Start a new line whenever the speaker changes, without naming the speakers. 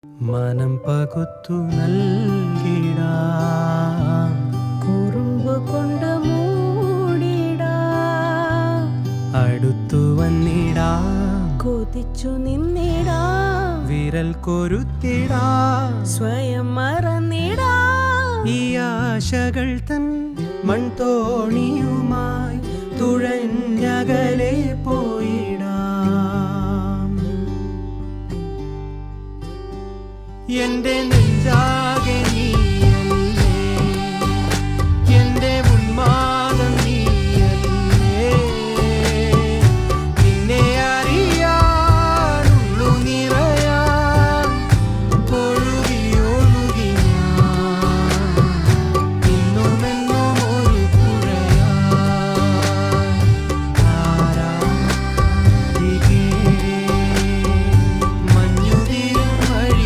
മനം പകുത്തു നൽകിടാം,
കുറുമ്പ് കൊണ്ട് മൂടിടാം,
അടുത്തു വന്നിടാം,
കൊതിച്ചു നിന്നിടാം,
വിരൽ കൊരുത്തിടാം,
സ്വയം മറന്നിടാം.
ഈ ആശകൾ തൻ മൺതോണിയുമായി തുഴഞ്ഞകലെ പോയിടാം. എന്റെ നെഞ്ചാകെ